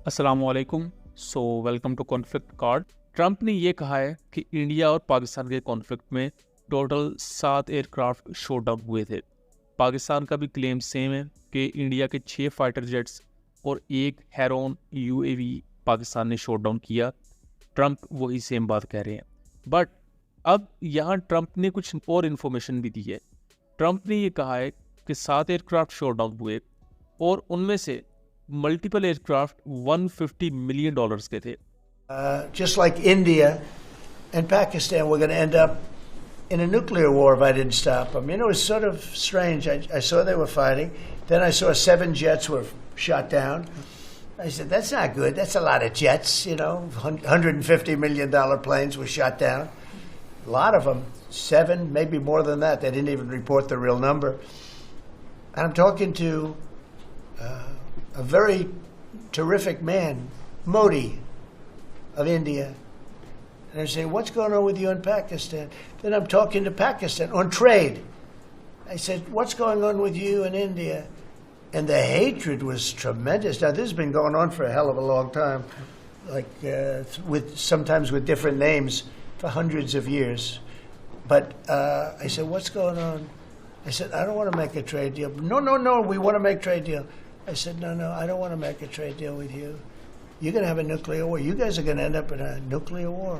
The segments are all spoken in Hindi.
अस्सलामुअलैकुम। Welcome to conflict card. Trump ने ये कहा है कि इंडिया और पाकिस्तान के कॉन्फ्लिक्ट में टोटल 7 एयरक्राफ्ट शूट डाउन हुए थे। पाकिस्तान का भी क्लेम सेम है कि इंडिया के 6 फाइटर जेट्स और 1 हेरोन यूएवी पाकिस्तान ने शूट डाउन किया। ट्रंप वही सेम बात कह रहे हैं, बट अब यहाँ ट्रंप ने कुछ और इन्फॉर्मेशन भी दी है। ट्रंप ने ये कहा है कि 7 एयरक्राफ्ट शूट डाउन हुए और उनमें से मल्टीपल एयरक्राफ्ट $150 मिलियन के थे। Just like India and Pakistan, we're going to end up in a nuclear war if I didn't stop them. You know, it's sort of strange. I saw they were fighting. Then I saw 7 jets were shot down. I said, that's not good. That's a lot of jets, you know. $150 million planes were shot down. A lot of them. 7, maybe more than that. They didn't even report the real number. And I'm talking to a very terrific man, Modi of India. And I say, what's going on with you in Pakistan? Then I'm talking to Pakistan on trade. I said, what's going on with you in India? And the hatred was tremendous. Now, this has been going on for a hell of a long time, like sometimes with different names for hundreds of years. But I said, what's going on? I said, I don't want to make a trade deal. No, we want to make trade deal. I said, no, I don't want to make a trade deal with you. You're going to have a nuclear war. You guys are going to end up in a nuclear war.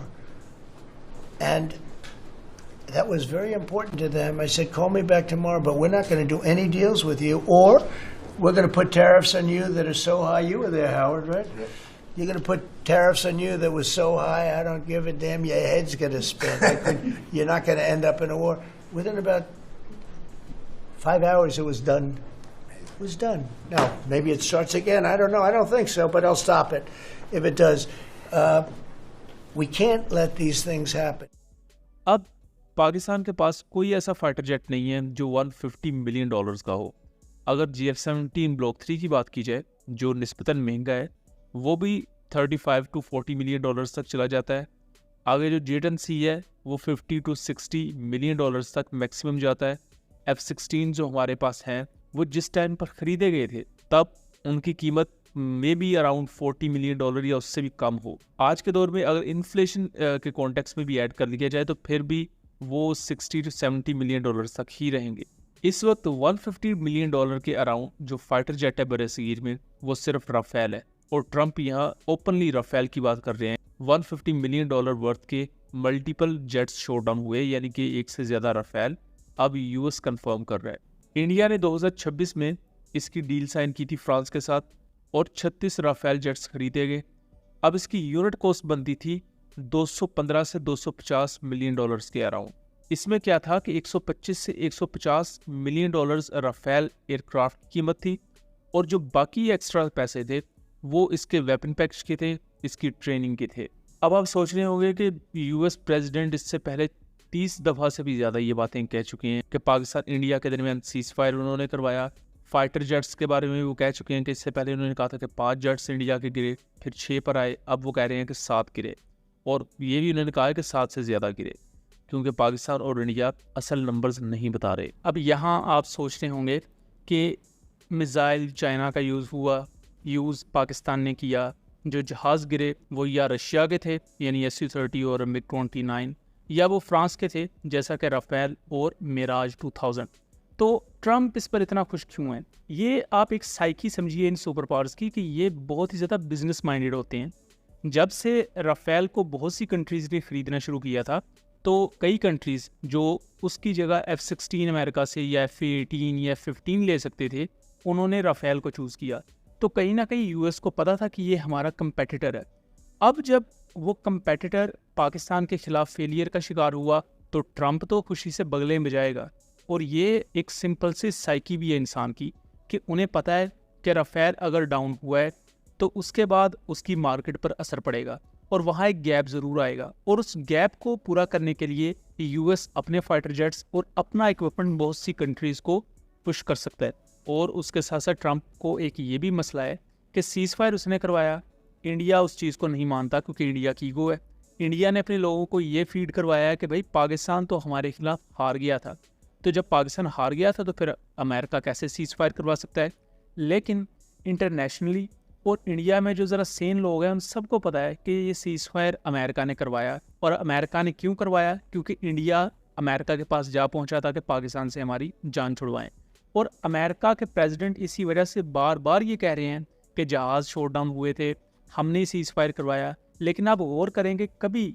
And that was very important to them. I said, call me back tomorrow, but we're not going to do any deals with you, or we're going to put tariffs on you that are so high. You were there, Howard, right? Yep. You're going to put tariffs on you that was so high, I don't give a damn. Your head's going to spin. You're not going to end up in a war. Within about 5 hours, it was done. It was done. Now, maybe it starts again. I don't know. I don't think so, but I'll stop it if it does. We can't let these things happen. अब पाकिस्तान के पास कोई ऐसा फाइटर जेट नहीं है जो $150 मिलियन का हो। अगर GF-17 ब्लॉक 3 की बात की जाए, जो निस्बतन महंगा है, वो भी $35 to $40 मिलियन तक चला जाता है। आगे जो J-10C है वो $50 to $60 मिलियन तक मैक्सिमम जाता है। F-16 जो हमारे पास हैं वो जिस टाइम पर खरीदे गए थे तब उनकी कीमत मे बी अराउंड $40 मिलियन या उससे भी कम हो। आज के दौर में अगर इन्फ्लेशन के कॉन्टेक्स्ट में भी ऐड कर लिया जाए तो फिर भी वो $60 to $70 मिलियन तक ही रहेंगे। इस वक्त $150 मिलियन के अराउंड जो फाइटर जेट है बरसीर में वो सिर्फ राफेल है, और ट्रंप यहाँ ओपनली राफेल की बात कर रहे हैं। $150 मिलियन वर्थ के मल्टीपल जेट्स शॉट डाउन हुए, यानी कि एक से ज़्यादा राफेल अब यूएस कंफर्म कर रहा है। इंडिया ने 2026 में इसकी डील साइन की थी फ्रांस के साथ और 36 राफेल जेट्स खरीदे गए। अब इसकी यूनिट कॉस्ट बनती थी 215 से 250 मिलियन के अराउंड। इसमें क्या था कि 125 से 150 मिलियन राफेल एयरक्राफ्ट की कीमत थी, और जो बाकी एक्स्ट्रा पैसे थे वो इसके वेपन पैक्स के थे, इसकी ट्रेनिंग के थे। अब आप सोच रहे होंगे कि यूएस प्रेसिडेंट इससे पहले 30 दफ़ा से भी ज़्यादा ये बातें कह चुके हैं कि पाकिस्तान इंडिया के दरमियान सीज फायर उन्होंने करवाया। फाइटर जेट्स के बारे में वो कह चुके हैं कि इससे पहले उन्होंने कहा था कि 5 जेट्स इंडिया के गिरे, फिर 6 पर आए, अब वो कह रहे हैं कि 7 गिरे, और ये भी उन्होंने कहा है कि 7 से ज़्यादा गिरे, क्योंकि पाकिस्तान और इंडिया असल नंबर्स नहीं बता रहे। अब यहाँ आप सोच रहे होंगे कि मिसाइल चाइना का यूज़ पाकिस्तान ने किया, जो जहाज़ गिरे वो या रशिया के थे यानी SU-30 और MiG-29, या वो फ्रांस के थे जैसा कि राफेल और मिराज 2000। तो ट्रंप इस पर इतना खुश क्यों है? ये आप एक साइकी समझिए इन सुपर पावर्स की कि ये बहुत ही ज़्यादा बिजनेस माइंडेड होते हैं। जब से राफेल को बहुत सी कंट्रीज़ ने ख़रीदना शुरू किया था तो कई कंट्रीज़ जो उसकी जगह F-16 अमेरिका से या F-18 या F-15 ले सकते थे, उन्होंने राफेल को चूज़ किया। तो कहीं ना कहीं यूएस को पता था कि ये हमारा कंपेटिटर है। अब जब वो कंपेटिटर पाकिस्तान के खिलाफ फेलियर का शिकार हुआ तो ट्रंप तो खुशी से बगले में जाएगा, और ये एक सिंपल सी साइकी भी है इंसान की कि उन्हें पता है कि राफेल अगर डाउन हुआ है तो उसके बाद उसकी मार्केट पर असर पड़ेगा और वहाँ एक गैप ज़रूर आएगा, और उस गैप को पूरा करने के लिए यूएस अपने फाइटर जेट्स और अपना इक्विपमेंट बहुत सी कंट्रीज़ को पुश कर सकता है। और उसके साथ साथ ट्रंप को एक ये भी मसला है कि सीज़ फायर उसने करवाया, इंडिया उस चीज़ को नहीं मानता क्योंकि इंडिया की ईगो है। इंडिया ने अपने लोगों को ये फीड करवाया है कि भाई पाकिस्तान तो हमारे खिलाफ हार गया था, तो जब पाकिस्तान हार गया था तो फिर अमेरिका कैसे सीज़ फायर करवा सकता है। लेकिन इंटरनेशनली और इंडिया में जो ज़रा सेन लोग हैं उन सबको पता है कि ये सीज़ फायर अमेरिका ने करवाया। और अमेरिका ने क्यों करवाया? क्योंकि इंडिया अमेरिका के पास जा पहुंचा था कि पाकिस्तान से हमारी जान छुड़वाएं। और अमेरिका के प्रेसिडेंट इसी वजह से बार बार ये कह रहे हैं कि जहाज़ शॉट डाउन हुए थे, हमने सीज़ फायर करवाया। लेकिन आप गौर करेंगे कभी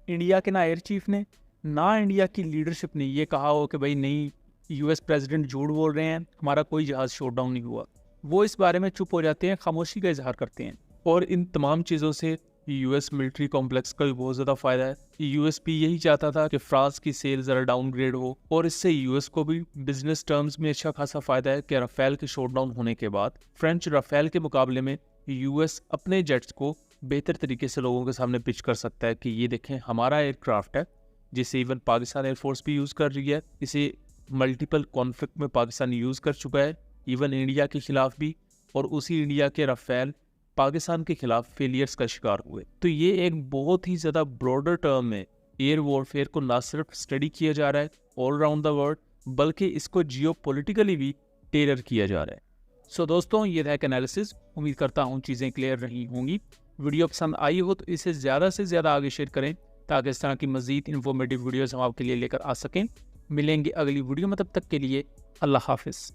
इंडिया के ना एयर चीफ ने ना इंडिया की लीडरशिप ने ये कहा हो कि भाई नहीं, यूएस प्रेसिडेंट झूठ बोल रहे हैं, हमारा कोई जहाज़ शॉट डाउन नहीं हुआ। वो इस बारे में चुप हो जाते हैं, खामोशी का इजहार करते हैं। और इन तमाम चीज़ों से यूएस मिलिट्री कॉम्प्लेक्स का भी बहुत ज़्यादा फ़ायदा है। यूएस भी यही चाहता था कि फ्रांस की सेल ज़रा डाउनग्रेड हो, और इससे यूएस को भी बिजनेस टर्म्स में अच्छा खासा फ़ायदा है कि राफेल के शॉट डाउन होने के बाद फ्रेंच राफेल के मुकाबले में यूएस अपने जेट्स को बेहतर तरीके से लोगों के सामने पिच कर सकता है कि ये देखें हमारा एयरक्राफ्ट है, जिसे इवन पाकिस्तान एयरफोर्स भी यूज़ कर रही है। इसे मल्टीपल कॉन्फ्लिक्ट में पाकिस्तान यूज़ कर चुका है, इवन इंडिया के खिलाफ भी। और उसी इंडिया के राफेल पाकिस्तान के खिलाफ फेलियर्स का शिकार हुए। तो ये एक बहुत ही ज़्यादा ब्रॉडर टर्म में एयर वॉरफेयर को ना सिर्फ स्टडी किया जा रहा है ऑल अराउंड द वर्ल्ड, बल्कि इसको जियोपॉलिटिकली भी टेलर किया जा रहा है। सो दोस्तों, ये था एक एनालिसिस। उम्मीद करता हूँ चीज़ें क्लियर रही होंगी। वीडियो पसंद आई हो तो इसे ज़्यादा से ज़्यादा आगे शेयर करें ताकि इस तरह की मज़ीद इन्फॉर्मेटिव वीडियोज़ हम आपके लिए लेकर आ सकें। मिलेंगे अगली वीडियो में, तब तक के लिए अल्लाह हाफिज़।